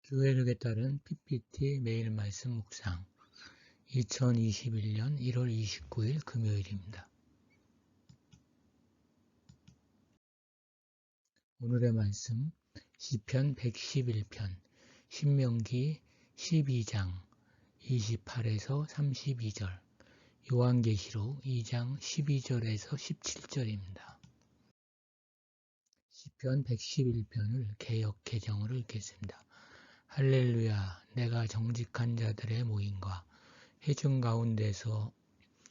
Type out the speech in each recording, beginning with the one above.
교회력에 따른 PPT 매일 말씀 묵상 2021년 1월 29일 금요일입니다. 오늘의 말씀 시편 111편 신명기 12장 28에서 32절 요한계시록 2장 12절에서 17절입니다. 시편 111편을 개역 개정으로 읽겠습니다. 할렐루야, 내가 정직한 자들의 모임과 회중 가운데서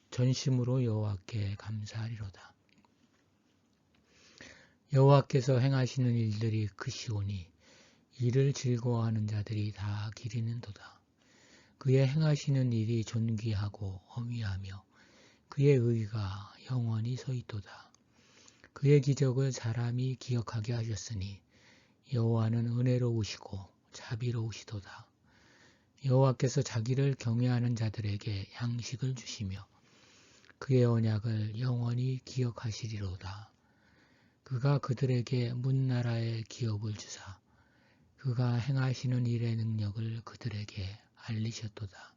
전심으로 여호와께 감사하리로다. 여호와께서 행하시는 일들이 크시오니 이를 즐거워하는 자들이 다 기리는도다. 그의 행하시는 일이 존귀하고 어미하며 그의 의가 영원히 서있도다. 그의 기적을 사람이 기억하게 하셨으니 여호와는 은혜로우시고 자비로우시도다. 여호와께서 자기를 경외하는 자들에게 양식을 주시며 그의 언약을 영원히 기억하시리로다. 그가 그들에게 문나라의 기업을 주사 그가 행하시는 일의 능력을 그들에게 알리셨도다.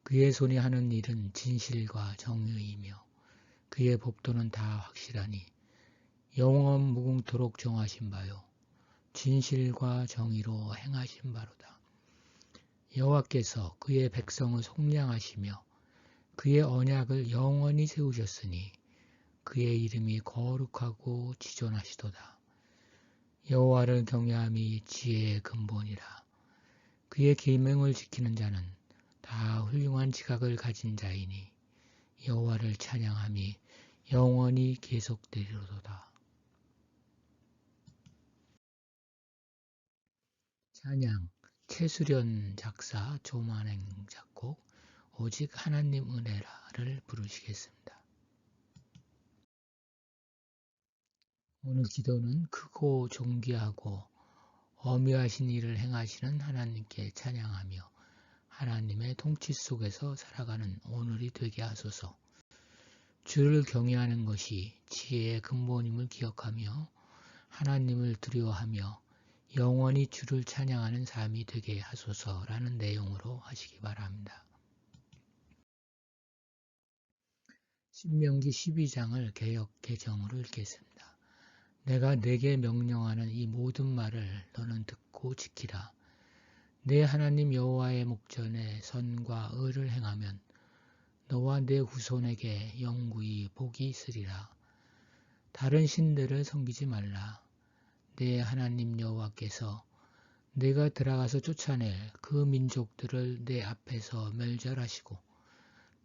그의 손이 하는 일은 진실과 정의이며 그의 법도는 다 확실하니 영원 무궁토록 정하신 바요 진실과 정의로 행하신 바로다. 여호와께서 그의 백성을 속량하시며 그의 언약을 영원히 세우셨으니 그의 이름이 거룩하고 지존하시도다. 여호와를 경외함이 지혜의 근본이라. 그의 계명을 지키는 자는 다 훌륭한 지각을 가진 자이니 여호와를 찬양함이 영원히 계속되리로다. 찬양 최수련 작사 조만행 작곡 오직 하나님 은혜라를 부르시겠습니다. 오늘 기도는 크고 존귀하고 어미하신 일을 행하시는 하나님께 찬양하며 하나님의 통치 속에서 살아가는 오늘이 되게 하소서. 주를 경외하는 것이 지혜의 근본임을 기억하며 하나님을 두려워하며 영원히 주를 찬양하는 삶이 되게 하소서라는 내용으로 하시기 바랍니다. 신명기 12장을 개역 개정으로 읽겠습니다. 내가 네게 명령하는 이 모든 말을 너는 듣고 지키라. 내 하나님 여호와의 목전에 선과 의를 행하면 너와 내 후손에게 영구히 복이 있으리라. 다른 신들을 섬기지 말라. 내 하나님 여호와께서 내가 들어가서 쫓아낼 그 민족들을 내 앞에서 멸절하시고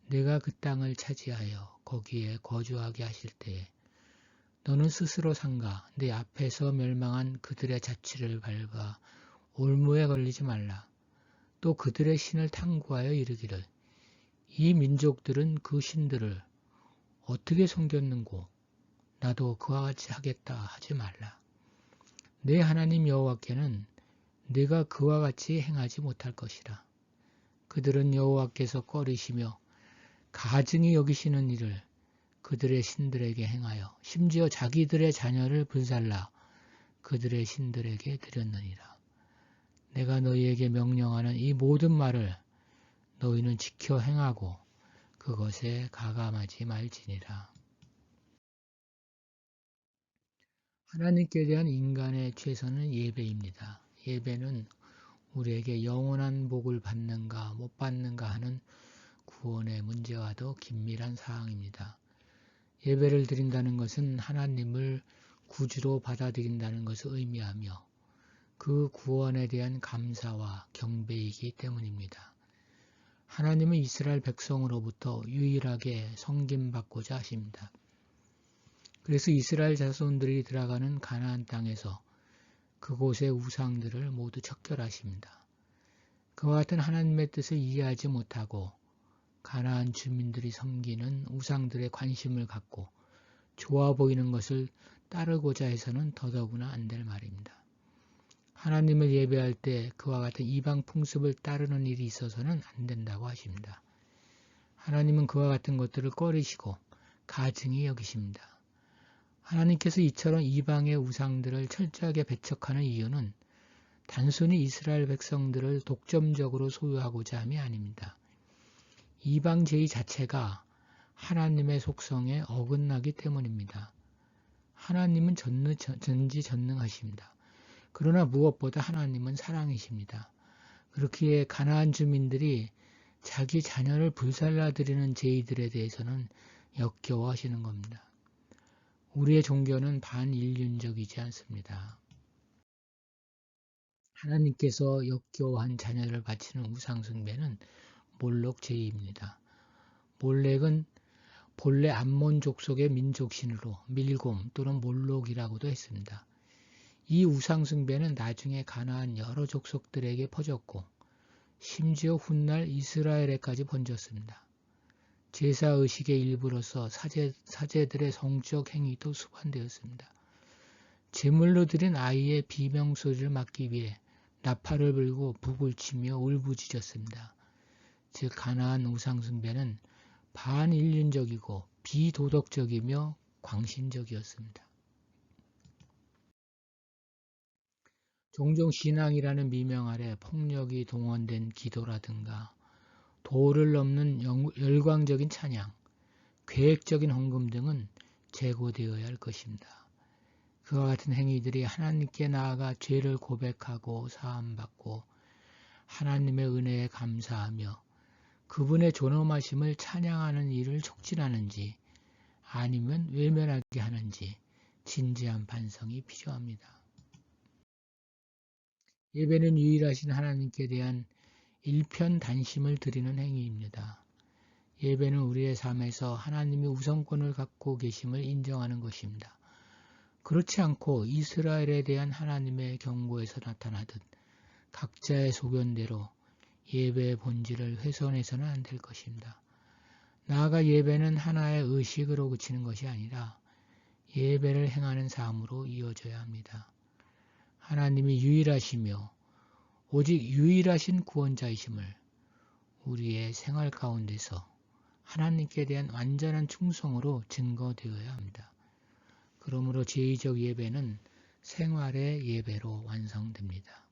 내가 그 땅을 차지하여 거기에 거주하게 하실 때에 너는 스스로 삼가 내 앞에서 멸망한 그들의 자취를 밟아 올무에 걸리지 말라. 또 그들의 신을 탐구하여 이르기를 이 민족들은 그 신들을 어떻게 섬겼는고 나도 그와 같이 하겠다 하지 말라. 내 하나님 여호와께는 네가 그와 같이 행하지 못할 것이라. 그들은 여호와께서 꺼리시며 가증히 여기시는 일을 그들의 신들에게 행하여 심지어 자기들의 자녀를 불살라 그들의 신들에게 드렸느니라. 내가 너희에게 명령하는 이 모든 말을 너희는 지켜 행하고 그것에 가감하지 말지니라. 하나님께 대한 인간의 최선은 예배입니다. 예배는 우리에게 영원한 복을 받는가 못 받는가 하는 구원의 문제와도 긴밀한 사항입니다. 예배를 드린다는 것은 하나님을 구주로 받아들인다는 것을 의미하며 그 구원에 대한 감사와 경배이기 때문입니다. 하나님은 이스라엘 백성으로부터 유일하게 섬김받고자 하십니다. 그래서 이스라엘 자손들이 들어가는 가나안 땅에서 그곳의 우상들을 모두 척결하십니다. 그와 같은 하나님의 뜻을 이해하지 못하고 가나안 주민들이 섬기는 우상들의 관심을 갖고 좋아 보이는 것을 따르고자 해서는 더더구나 안 될 말입니다. 하나님을 예배할 때 그와 같은 이방 풍습을 따르는 일이 있어서는 안 된다고 하십니다. 하나님은 그와 같은 것들을 꺼리시고 가증히 여기십니다. 하나님께서 이처럼 이방의 우상들을 철저하게 배척하는 이유는 단순히 이스라엘 백성들을 독점적으로 소유하고자 함이 아닙니다. 이방 제의 자체가 하나님의 속성에 어긋나기 때문입니다. 하나님은 전지전능하십니다. 그러나 무엇보다 하나님은 사랑이십니다. 그렇기에 가나안 주민들이 자기 자녀를 불살라드리는 제의들에 대해서는 역겨워하시는 겁니다. 우리의 종교는 반인륜적이지 않습니다. 하나님께서 역겨워한 자녀를 바치는 우상숭배는 몰록 제의입니다. 몰렉은 본래 암몬 족속의 민족신으로 밀곰 또는 몰록이라고도 했습니다. 이 우상숭배는 나중에 가나안 여러 족속들에게 퍼졌고 심지어 훗날 이스라엘에까지 번졌습니다. 제사의식의 일부로서 사제들의 성적 행위도 수반되었습니다. 제물로 드린 아이의 비명소리를 막기 위해 나팔을 불고 북을 치며 울부짖었습니다. 즉 가나안 우상숭배는 반인륜적이고 비도덕적이며 광신적이었습니다. 종종 신앙이라는 미명 아래 폭력이 동원된 기도라든가 도를 넘는 열광적인 찬양, 계획적인 헌금 등은 제고되어야 할 것입니다. 그와 같은 행위들이 하나님께 나아가 죄를 고백하고 사함받고 하나님의 은혜에 감사하며 그분의 존엄하심을 찬양하는 일을 촉진하는지 아니면 외면하게 하는지 진지한 반성이 필요합니다. 예배는 유일하신 하나님께 대한 일편단심을 드리는 행위입니다. 예배는 우리의 삶에서 하나님이 우선권을 갖고 계심을 인정하는 것입니다. 그렇지 않고 이스라엘에 대한 하나님의 경고에서 나타나듯 각자의 소견대로 예배의 본질을 훼손해서는 안 될 것입니다. 나아가 예배는 하나의 의식으로 그치는 것이 아니라 예배를 행하는 삶으로 이어져야 합니다. 하나님이 유일하시며 오직 유일하신 구원자이심을 우리의 생활 가운데서 하나님께 대한 완전한 충성으로 증거되어야 합니다. 그러므로 제의적 예배는 생활의 예배로 완성됩니다.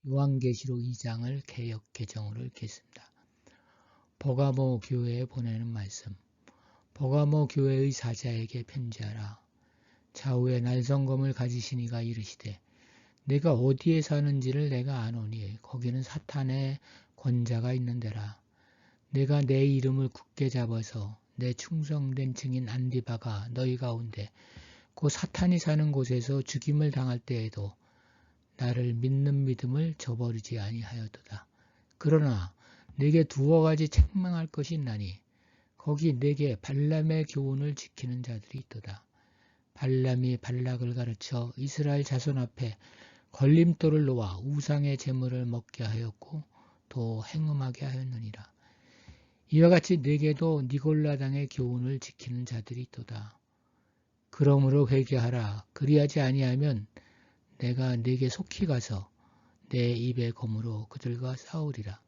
요한계시록 2장을 개역 개정으로 읽겠습니다. 버가모 교회에 보내는 말씀. 버가모 교회의 사자에게 편지하라. 좌우에 날성검을 가지신 이가 이르시되 내가 어디에 사는지를 내가 아노니 거기는 사탄의 권자가 있는 데라. 내가 내 이름을 굳게 잡아서 내 충성된 증인 안디바가 너희 가운데 곧 사탄이 사는 곳에서 죽임을 당할 때에도 나를 믿는 믿음을 저버리지 아니하였도다. 그러나 내게 두어 가지 책망할 것이 있나니 거기 내게 발람의 교훈을 지키는 자들이 있도다. 발람이 발락을 가르쳐 이스라엘 자손 앞에 걸림돌을 놓아 우상의 제물을 먹게 하였고 또 행음하게 하였느니라. 이와 같이 내게도 니골라당의 교훈을 지키는 자들이 있도다. 그러므로 회개하라. 그리하지 아니하면 내가 네게 속히 가서 내 입의 검으로 그들과 싸우리라.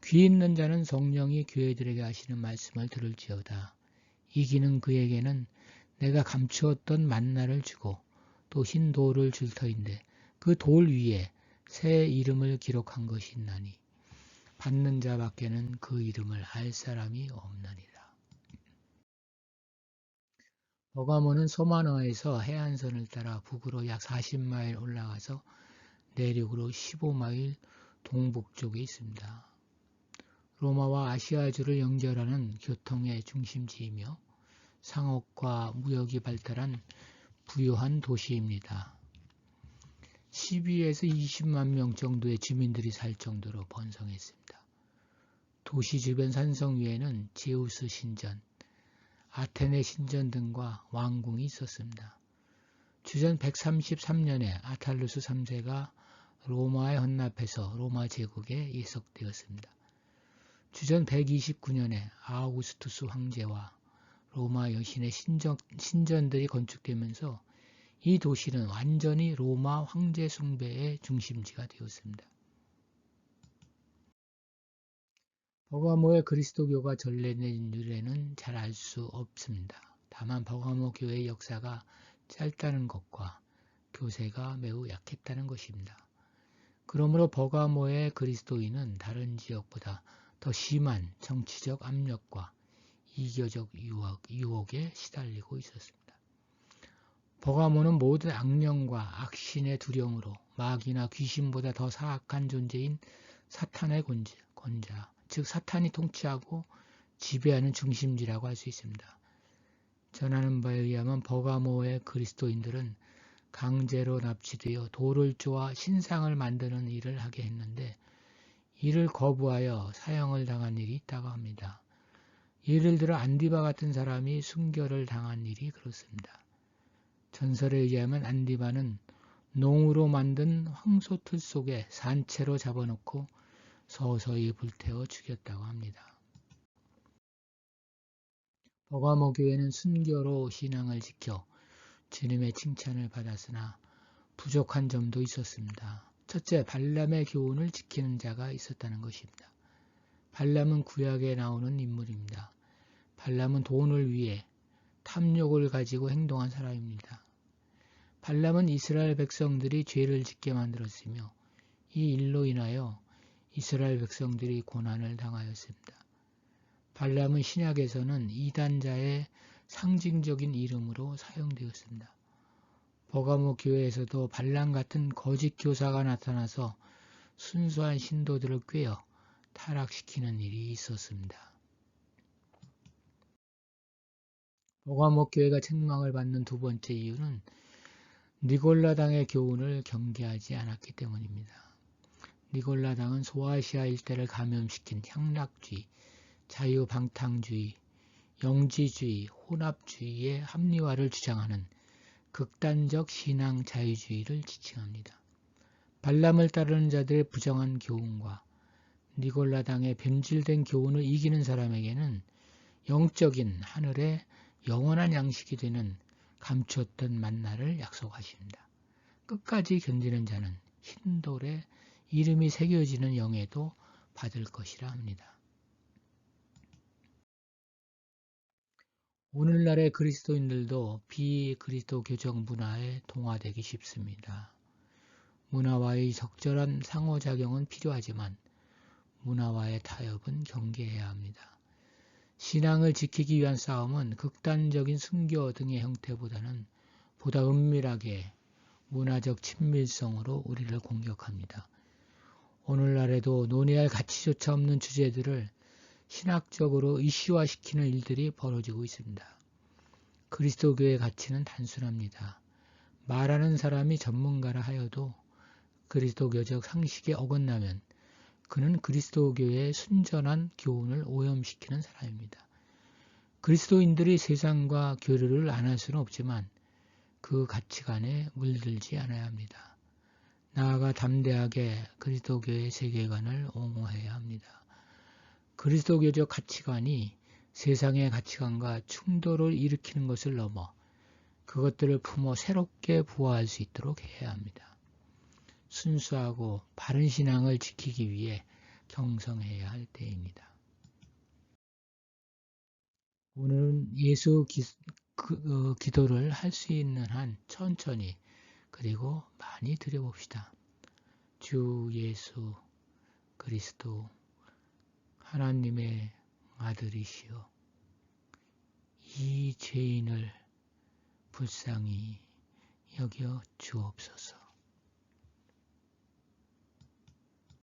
귀 있는 자는 성령이 교회들에게 하시는 말씀을 들을지어다. 이기는 그에게는 내가 감추었던 만나를 주고 또 흰 돌을 줄 터인데 그 돌 위에 새 이름을 기록한 것이 있나니 받는 자밖에는 그 이름을 알 사람이 없느니라. 버가모는 소마너에서 해안선을 따라 북으로 약 40마일 올라가서 내륙으로 15마일 동북쪽에 있습니다. 로마와 아시아주를 연결하는 교통의 중심지이며 상업과 무역이 발달한 부유한 도시입니다. 12에서 20만 명 정도의 주민들이 살 정도로 번성했습니다. 도시 주변 산성 위에는 제우스 신전, 아테네 신전 등과 왕궁이 있었습니다. 주전 133년에 아탈루스 3세가 로마에 헌납해서 로마 제국에 예속되었습니다. 주전 129년에 아우구스투스 황제와 로마 여신의 신전들이 건축되면서 이 도시는 완전히 로마 황제 숭배의 중심지가 되었습니다. 버가모의 그리스도교가 전래된 유래는 잘 알 수 없습니다. 다만 버가모 교회의 역사가 짧다는 것과 교세가 매우 약했다는 것입니다. 그러므로 버가모의 그리스도인은 다른 지역보다 더 심한 정치적 압력과 이교적 유혹에 시달리고 있었습니다. 버가모는 모든 악령과 악신의 두려움으로 마귀나 귀신보다 더 사악한 존재인 사탄의 권자, 즉 사탄이 통치하고 지배하는 중심지라고 할 수 있습니다. 전하는 바에 의하면 버가모의 그리스도인들은 강제로 납치되어 돌을 쪼아 신상을 만드는 일을 하게 했는데 이를 거부하여 사형을 당한 일이 있다고 합니다. 예를 들어 안디바 같은 사람이 순교를 당한 일이 그렇습니다. 전설에 의하면 안디바는 농으로 만든 황소틀 속에 산채로 잡아놓고 서서히 불태워 죽였다고 합니다. 버가모 교회는 순교로 신앙을 지켜 주님의 칭찬을 받았으나 부족한 점도 있었습니다. 첫째, 발람의 교훈을 지키는 자가 있었다는 것입니다. 발람은 구약에 나오는 인물입니다. 발람은 돈을 위해 탐욕을 가지고 행동한 사람입니다. 발람은 이스라엘 백성들이 죄를 짓게 만들었으며 이 일로 인하여 이스라엘 백성들이 고난을 당하였습니다. 발람은 신약에서는 이단자의 상징적인 이름으로 사용되었습니다. 버가모 교회에서도 발람 같은 거짓 교사가 나타나서 순수한 신도들을 꾀어 타락시키는 일이 있었습니다. 버가모 교회가 책망을 받는 두 번째 이유는 니골라당의 교훈을 경계하지 않았기 때문입니다. 니골라당은 소아시아 일대를 감염시킨 향락주의, 자유방탕주의, 영지주의, 혼합주의의 합리화를 주장하는 극단적 신앙 자유주의를 지칭합니다. 발람을 따르는 자들의 부정한 교훈과 니골라당의 변질된 교훈을 이기는 사람에게는 영적인 하늘의 영원한 양식이 되는 감추었던 만나를 약속하십니다. 끝까지 견디는 자는 흰돌에 이름이 새겨지는 영예도 받을 것이라 합니다. 오늘날의 그리스도인들도 비그리스도교적 문화에 동화되기 쉽습니다. 문화와의 적절한 상호작용은 필요하지만 문화와의 타협은 경계해야 합니다. 신앙을 지키기 위한 싸움은 극단적인 순교 등의 형태보다는 보다 은밀하게 문화적 친밀성으로 우리를 공격합니다. 오늘날에도 논의할 가치조차 없는 주제들을 신학적으로 이슈화시키는 일들이 벌어지고 있습니다. 그리스도교의 가치는 단순합니다. 말하는 사람이 전문가라 하여도 그리스도교적 상식에 어긋나면 그는 그리스도교의 순전한 교훈을 오염시키는 사람입니다. 그리스도인들이 세상과 교류를 안 할 수는 없지만 그 가치관에 물들지 않아야 합니다. 나아가 담대하게 그리스도교의 세계관을 옹호해야 합니다. 그리스도교적 가치관이 세상의 가치관과 충돌을 일으키는 것을 넘어 그것들을 품어 새롭게 부화할 수 있도록 해야 합니다. 순수하고 바른 신앙을 지키기 위해 경성해야 할 때입니다. 오늘은 예수 기도를 할 수 있는 한 천천히 그리고 많이 드려봅시다. 주 예수 그리스도 하나님의 아들이시여 이 죄인을 불쌍히 여겨 주옵소서.